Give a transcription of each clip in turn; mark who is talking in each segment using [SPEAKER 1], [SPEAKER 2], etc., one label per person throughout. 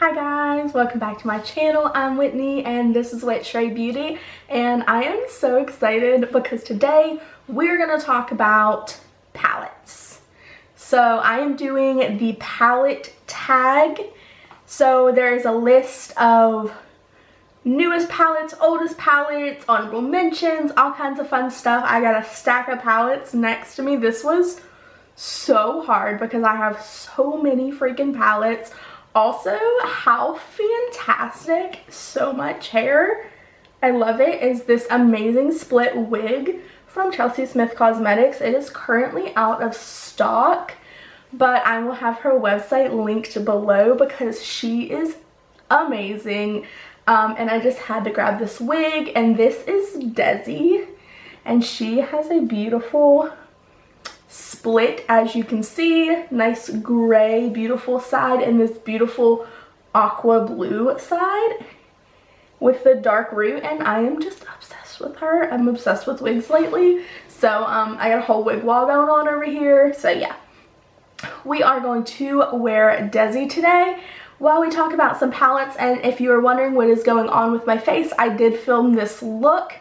[SPEAKER 1] Hi guys, welcome back to my channel. I'm Whitney and this is Jeffree Beauty, and I am so excited because today we're going to talk about palettes. So I am doing the palette tag. So there's a list of newest palettes, oldest palettes, honorable mentions, all kinds of fun stuff. I got a stack of palettes next to me. This was so hard because I have so many freaking palettes. Also, how fantastic, so much hair, I love it, is this amazing split wig from Chelsey Cosmetics. It is currently out of stock, but I will have her website linked below because she is amazing. And I just had to grab this wig, and this is Desi, and she has a beautiful split, as you can see, nice gray beautiful side and this beautiful aqua blue side with the dark root, and I am just obsessed with her. I'm obsessed with wigs lately, so I got a whole wig wall going on over here. So yeah, we are going to wear Desi today while we talk about some palettes. And if you are wondering what is going on with my face, I did film this look.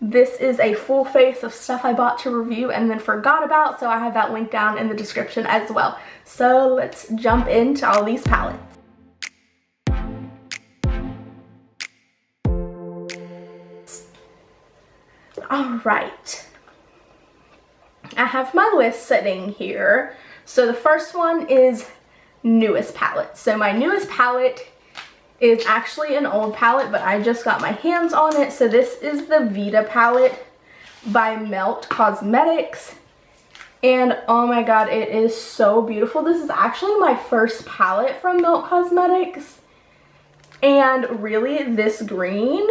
[SPEAKER 1] This is a full face of stuff I bought to review and then forgot about, so I have that link down in the description as well. So let's jump into all these palettes. Alright, I have my list sitting here. So the first one is newest palette. So my newest palette is actually an old palette, but I just got my hands on it. So this is the Vida palette by Melt Cosmetics, and oh my god, it is so beautiful. This is actually my first palette from Melt Cosmetics, and really this green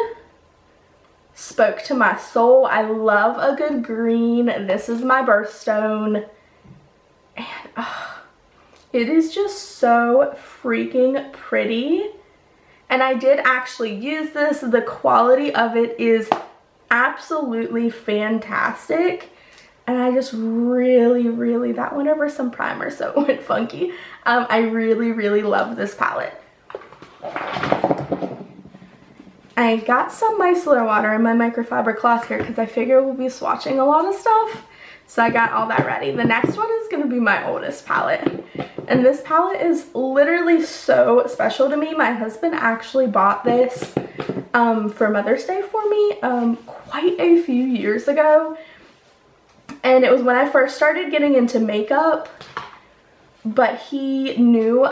[SPEAKER 1] spoke to my soul. I love a good green. This is my birthstone, and it is just so freaking pretty. And I did actually use this. The quality of it is absolutely fantastic. And I just really, that went over some primer, so it went funky. I really love this palette. I got some micellar water in my microfiber cloth here because I figure we'll be swatching a lot of stuff. So I got all that ready. The next one is going to be my oldest palette. And this palette is literally so special to me. My husband actually bought this for Mother's Day for me quite a few years ago. And it was when I first started getting into makeup. But he knew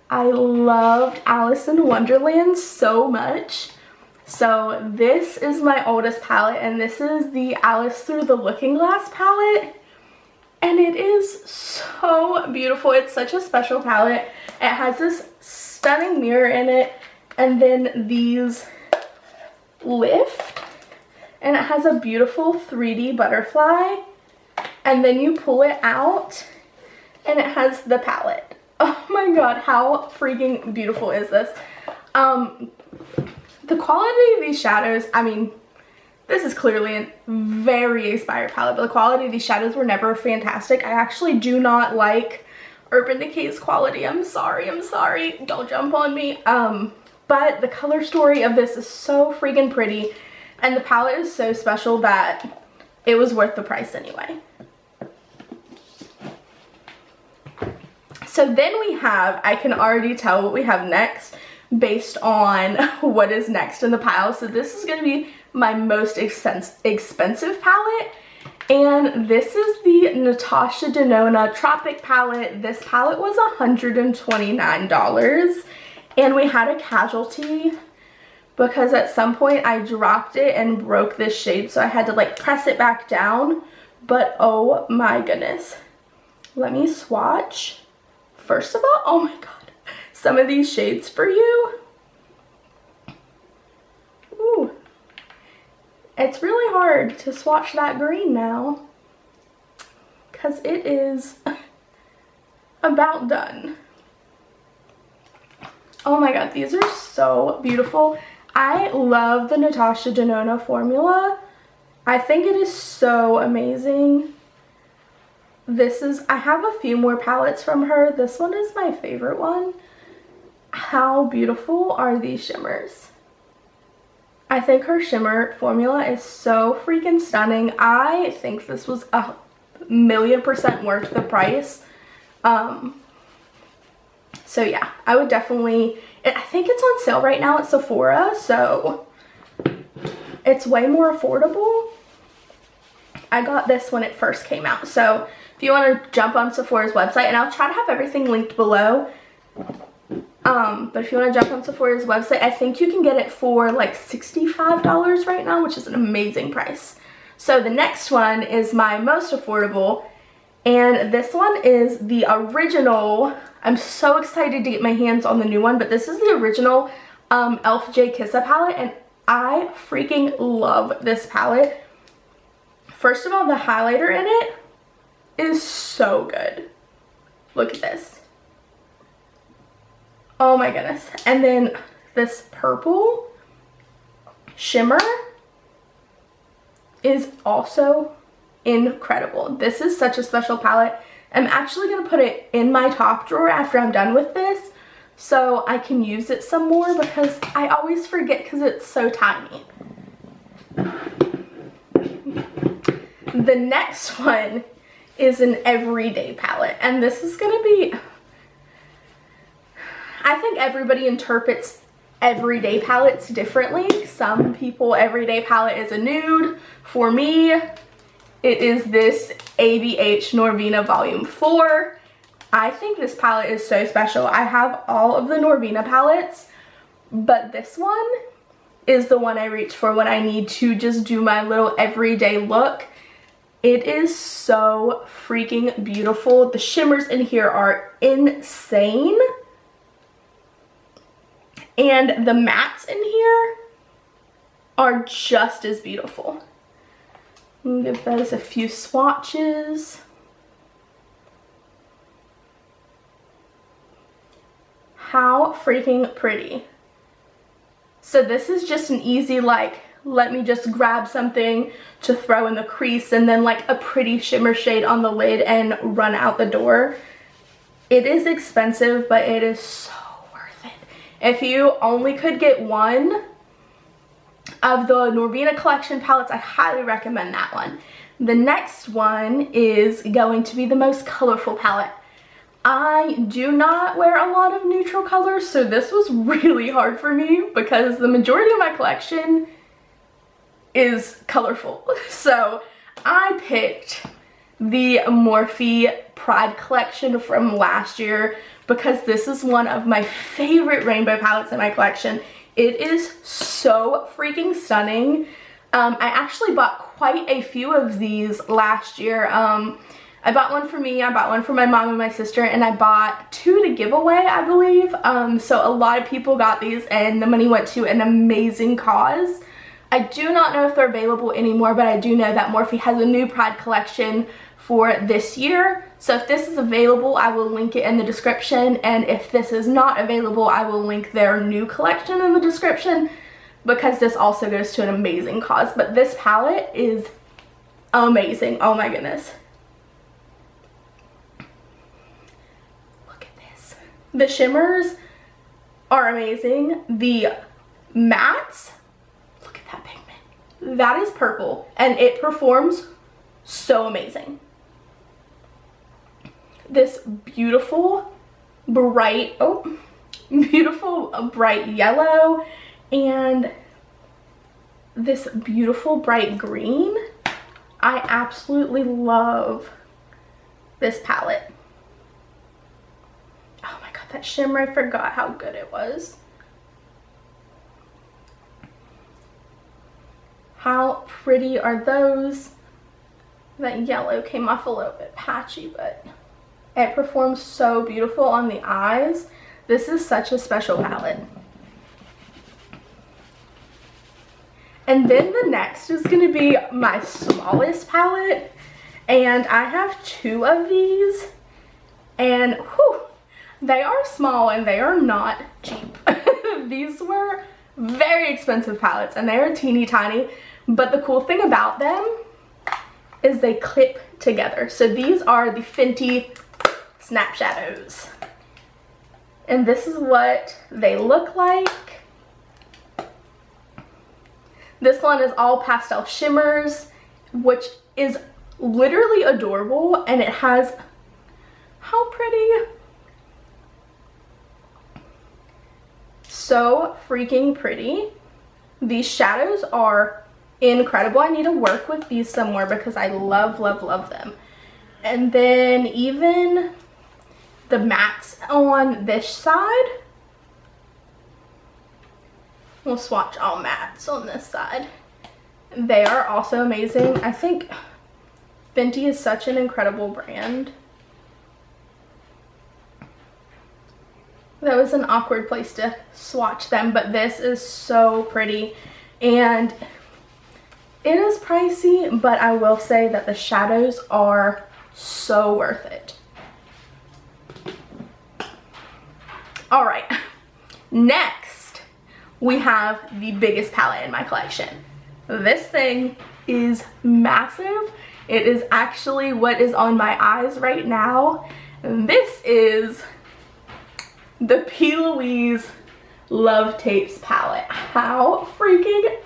[SPEAKER 1] I loved Alice in Wonderland so much. So this is my oldest palette, and this is the Alice Through the Looking Glass palette. And it is so beautiful. It's such a special palette. It has this stunning mirror in it, and then these lift, and it has a beautiful 3D butterfly, and then you pull it out and it has the palette. Oh my god, how freaking beautiful is this? The quality of these shadows, I mean, this is clearly a very expired palette, but the quality of these shadows were never fantastic. I actually do not like Urban Decay's quality. I'm sorry. Don't jump on me. But the color story of this is so freaking pretty, and the palette is so special that it was worth the price anyway. So then we have, I can already tell what we have next based on what is next in the pile. So this is going to be my most expensive palette, and this is the Natasha Denona Tropic palette. This palette was $129, and we had a casualty because at some point I dropped it and broke this shade, so I had to like press it back down. But oh my goodness, let me swatch first of all. Oh my god, some of these shades for you. Ooh, it's really hard to swatch that green now because it is about done. Oh my god, these are so beautiful. I love the Natasha Denona formula. I think it is so amazing. This is, I have a few more palettes from her. This one is my favorite one. How beautiful are these shimmers? I think her shimmer formula is so freaking stunning. I think this was 1,000,000% worth the price. So yeah, I would definitely, I think it's on sale right now at Sephora, so it's way more affordable. I got this when it first came out, so if you want to jump on Sephora's website, and I'll try to have everything linked below, but if you want to jump on Sephora's website, I think you can get it for like $65 right now, which is an amazing price. So the next one is my most affordable, and this one is the original. I'm so excited to get my hands on the new one, but this is the original e.l.f. Jkissa palette, and I freaking love this palette. First of all, the highlighter in it is so good. Look at this. Oh my goodness. And then this purple shimmer is also incredible. This is such a special palette. I'm actually going to put it in my top drawer after I'm done with this so I can use it some more, because I always forget because it's so tiny. The next one is an everyday palette, and this is going to be, I think everybody interprets everyday palettes differently. Some people, everyday palette is a nude. For me, it is this ABH Norvina Volume 4. I think this palette is so special. I have all of the Norvina palettes, but this one is the one I reach for when I need to just do my little everyday look. It is so freaking beautiful. The shimmers in here are insane. And the mattes in here are just as beautiful. Give those a few swatches. How freaking pretty. So this is just an easy, like, let me just grab something to throw in the crease, and then like a pretty shimmer shade on the lid and run out the door. It is expensive, but it is so worth it. If you only could get one of the Norvina collection palettes, I highly recommend that one. The next one is going to be the most colorful palette. I do not wear a lot of neutral colors, so this was really hard for me because the majority of my collection is colorful. So I picked the Morphe Pride collection from last year because this is one of my favorite rainbow palettes in my collection. It is so freaking stunning. I actually bought quite a few of these last year. I bought one for me, I bought one for my mom and my sister, and I bought 2 to give away, I believe. So a lot of people got these, and the money went to an amazing cause. I do not know if they're available anymore, but I do know that Morphe has a new Pride collection for this year. So if this is available, I will link it in the description, and if this is not available, I will link their new collection in the description, because this also goes to an amazing cause. But this palette is amazing. Oh my goodness. Look at this. The shimmers are amazing. The mattes, look at that pigment. That is purple, and it performs so amazing. This beautiful bright, beautiful bright yellow, and this beautiful bright green. I absolutely love this palette. Oh my god, that shimmer, I forgot how good it was. How pretty are those? That yellow came off a little bit patchy, but it performs so beautiful on the eyes. This is such a special palette. And then the next is going to be my smallest palette, and I have 2 of these, and whew, they are small and they are not cheap. These were very expensive palettes, and they are teeny tiny, but the cool thing about them is they clip together. So these are the Fenty Snap Shadows. And this is what they look like. This one is all pastel shimmers, which is literally adorable, and it has, how pretty, so freaking pretty. These shadows are incredible. I need to work with these some more because I love, love, love them. And then even the mattes on this side, we'll swatch all mattes on this side. They are also amazing. I think Fenty is such an incredible brand. That was an awkward place to swatch them, but this is so pretty. And it is pricey, but I will say that the shadows are so worth it. All right, next we have the biggest palette in my collection. This thing is massive. It is actually what is on my eyes right now. This is the Plouise Love Tapes palette. How freaking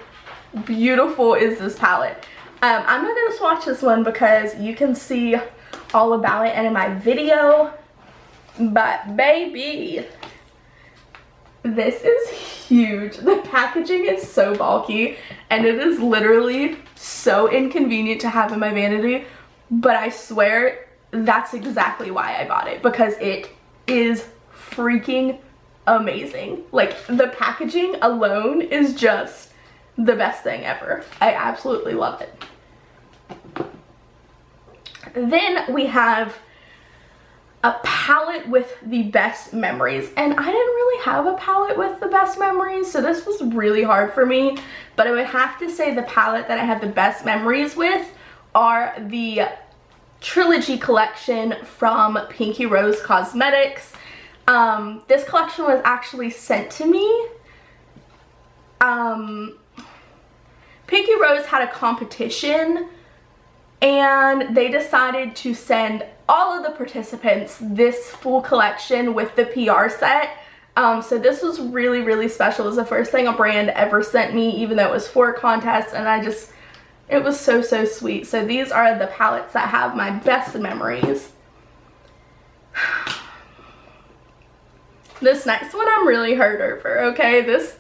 [SPEAKER 1] beautiful is this palette? I'm not gonna swatch this one because you can see all about it in my video, but baby, this is huge. The packaging is so bulky and it is literally so inconvenient to have in my vanity, but I swear that's exactly why I bought it, because it is freaking amazing. Like, the packaging alone is just the best thing ever. I absolutely love it. Then we have a palette with the best memories, and I didn't really have a palette with the best memories, so this was really hard for me, but I would have to say the palette that I have the best memories with are the Trilogy collection from Pinky Rose Cosmetics. This collection was actually sent to me. Pinky Rose had a competition and they decided to send all of the participants this full collection with the PR set. So this was really, really special. It was the first thing a brand ever sent me, even though it was for a contest, and it was so, so sweet. So these are the palettes that have my best memories. This next one I'm really hurt over, okay? This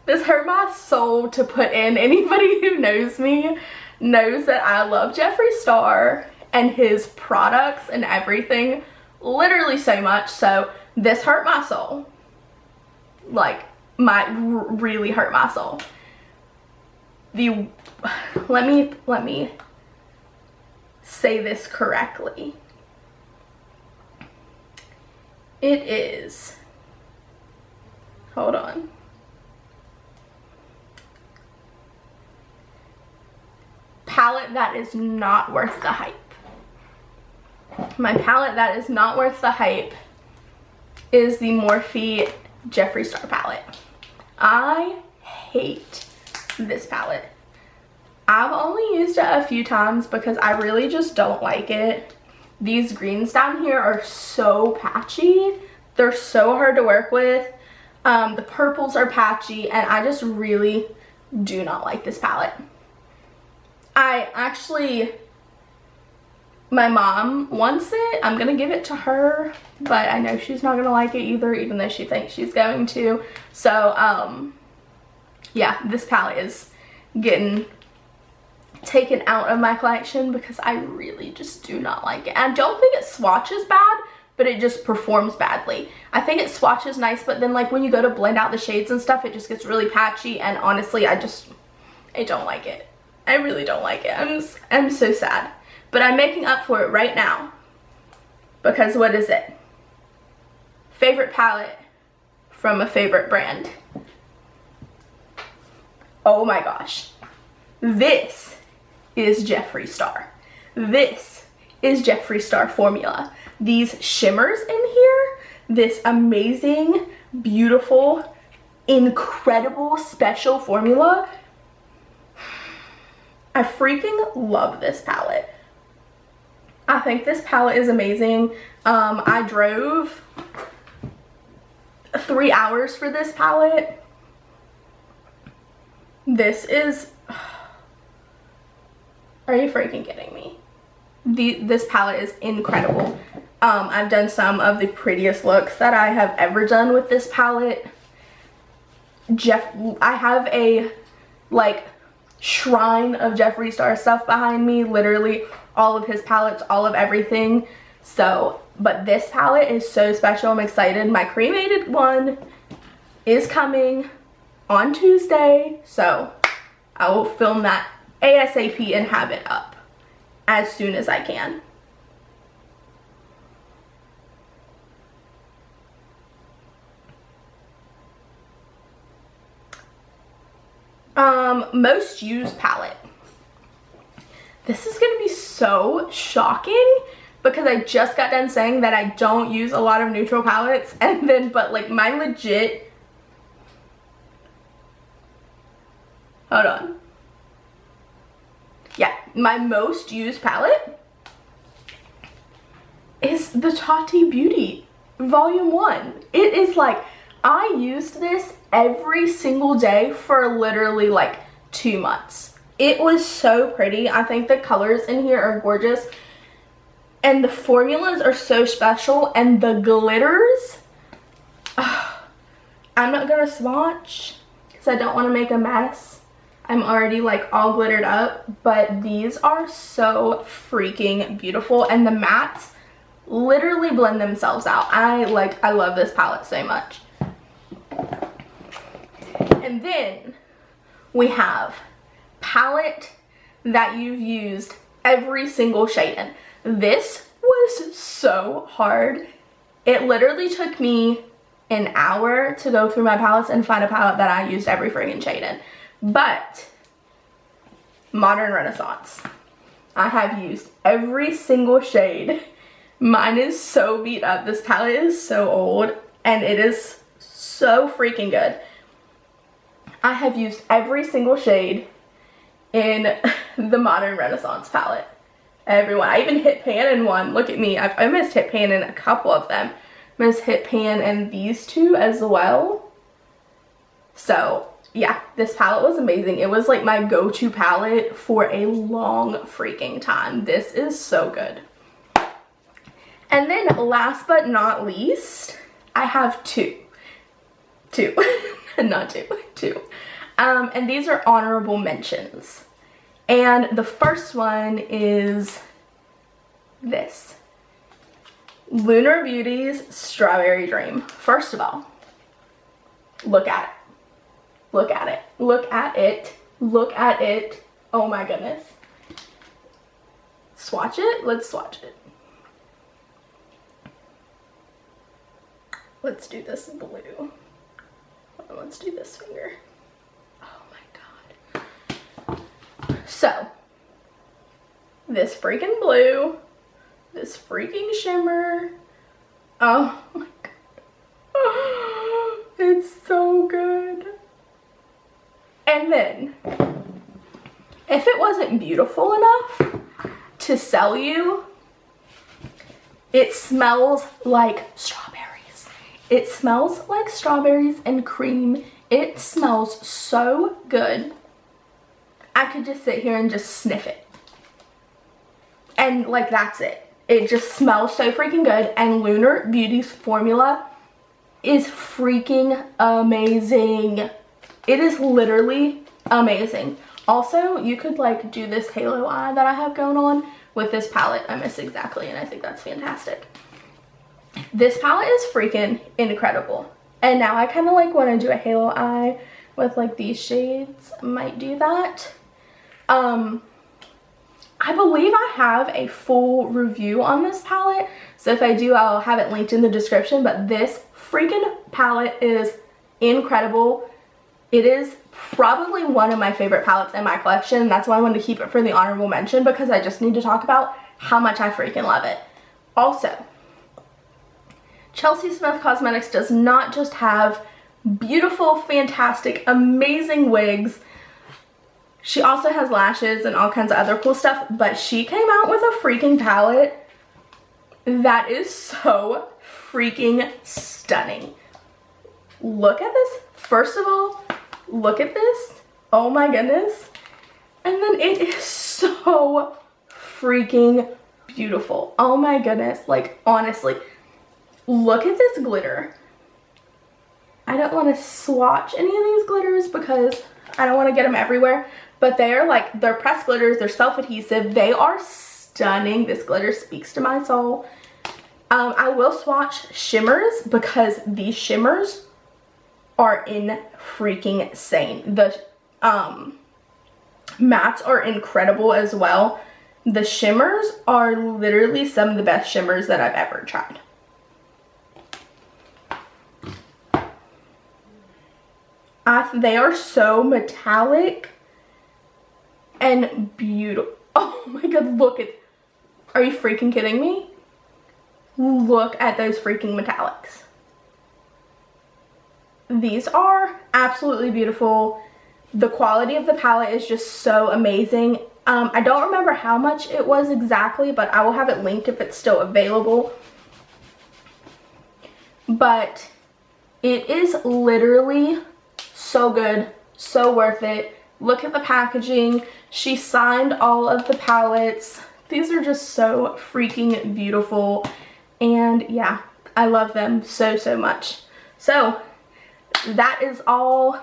[SPEAKER 1] hurt my soul to put in. Anybody who knows me knows that I love Jeffree Star and his products and everything literally so much. So this hurt my soul. Like, really hurt my soul. Let me say this correctly. It is, hold on. Palette that is not worth the hype. My palette that is not worth the hype is the Morphe Jeffree Star palette. I hate this palette. I've only used it a few times because I really just don't like it. These greens down here are so patchy. They're so hard to work with. The purples are patchy, and I just really do not like this palette. My mom wants it. I'm gonna give it to her, but I know she's not gonna like it either, even though she thinks she's going to. So, yeah, this palette is getting taken out of my collection because I really just do not like it. I don't think it swatches bad, but it just performs badly. I think it swatches nice, but then like when you go to blend out the shades and stuff, it just gets really patchy, and honestly, I don't like it. I really don't like it. I'm so sad. But I'm making up for it right now. Because what is it? Favorite palette from a favorite brand. Oh my gosh. This is Jeffree Star. This is Jeffree Star formula. These shimmers in here, this amazing, beautiful, incredible special formula. I freaking love this palette. I think this palette is amazing. I drove 3 hours for this palette. This is, are you freaking kidding me? This palette is incredible. I've done some of the prettiest looks that I have ever done with this palette. I have a like shrine of Jeffree Star stuff behind me, literally all of his palettes, all of everything. So, but this palette is so special. I'm excited. My cremated one is coming on Tuesday, so I will film that ASAP and have it up as soon as I can. Most used palette. This is gonna be so shocking because I just got done saying that I don't use a lot of neutral palettes, and then but like my legit, hold on, yeah, my most used palette is the Tati Beauty Volume 1. It is like, I used this every single day for literally like 2 months. It was so pretty. I think the colors in here are gorgeous. And the formulas are so special. And the glitters, I'm not going to swatch because I don't want to make a mess. I'm already like all glittered up. But these are so freaking beautiful. And the mattes literally blend themselves out. I love this palette so much. And then we have palette that you've used every single shade in. This was so hard. It literally took me an hour to go through my palettes and find a palette that I used every freaking shade in. But Modern Renaissance, I have used every single shade. Mine is so beat up. This palette is so old and it is so freaking good. I have used every single shade in the Modern Renaissance palette. Everyone. I even hit pan in one. Look at me. I've almost hit pan in a couple of them. I almost hit pan in these two as well. So yeah, this palette was amazing. It was like my go-to palette for a long freaking time. This is so good. And then last but not least, I have two. Not two. And these are honorable mentions. And the first one is this. Lunar Beauty's Strawberry Dream. First of all, look at it. Look at it. Look at it. Look at it. Oh my goodness. Swatch it? Let's swatch it. Let's do this blue. Let's do this finger. Oh my god. So, this freaking blue, this freaking shimmer. Oh my god. It's so good. And then, if it wasn't beautiful enough to sell you, it smells like strawberries. It smells like strawberries and cream. It smells so good. I could just sit here and just sniff it. And like that's it. It just smells so freaking good. And Lunar Beauty's formula is freaking amazing. It is literally amazing. Also, you could like do this halo eye that I have going on with this palette. I miss exactly, and I think that's fantastic. This palette is freaking incredible. And now I kind of like want to do a halo eye with like these shades. I might do that. I believe I have a full review on this palette. So if I do, I'll have it linked in the description. But this freaking palette is incredible. It is probably one of my favorite palettes in my collection. That's why I wanted to keep it for the honorable mention, because I just need to talk about how much I freaking love it. Also, Chelsey Smith Cosmetics does not just have beautiful, fantastic, amazing wigs. She also has lashes and all kinds of other cool stuff, but she came out with a freaking palette that is so freaking stunning. look at this. First of all, look at this. Oh my goodness. And then it is so freaking beautiful. Oh my goodness. Like, honestly, look at this glitter. I don't want to swatch any of these glitters because I don't want to get them everywhere. But they are like, they're pressed glitters. They're self-adhesive. They are stunning. This glitter speaks to my soul. I will swatch shimmers because these shimmers are freaking insane. The mattes are incredible as well. The shimmers are literally some of the best shimmers that I've ever tried. They are so metallic and beautiful. Oh my god, look at, are you freaking kidding me? Look at those freaking metallics. These are absolutely beautiful. The quality of the palette is just so amazing. I don't remember how much it was exactly, but I will have it linked if it's still available. But it is literally so good, so worth it. Look at the packaging. She signed all of the palettes. These are just so freaking beautiful. And yeah, I love them so, so much. So that is all.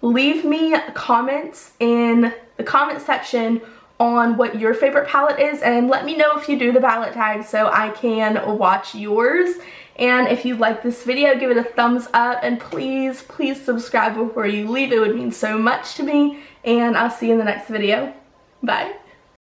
[SPEAKER 1] Leave me comments in the comment section on what your favorite palette is, and let me know if you do the palette tag so I can watch yours. And if you like this video, give it a thumbs up, and please, please subscribe before you leave. It would mean so much to me, and I'll see you in the next video. Bye.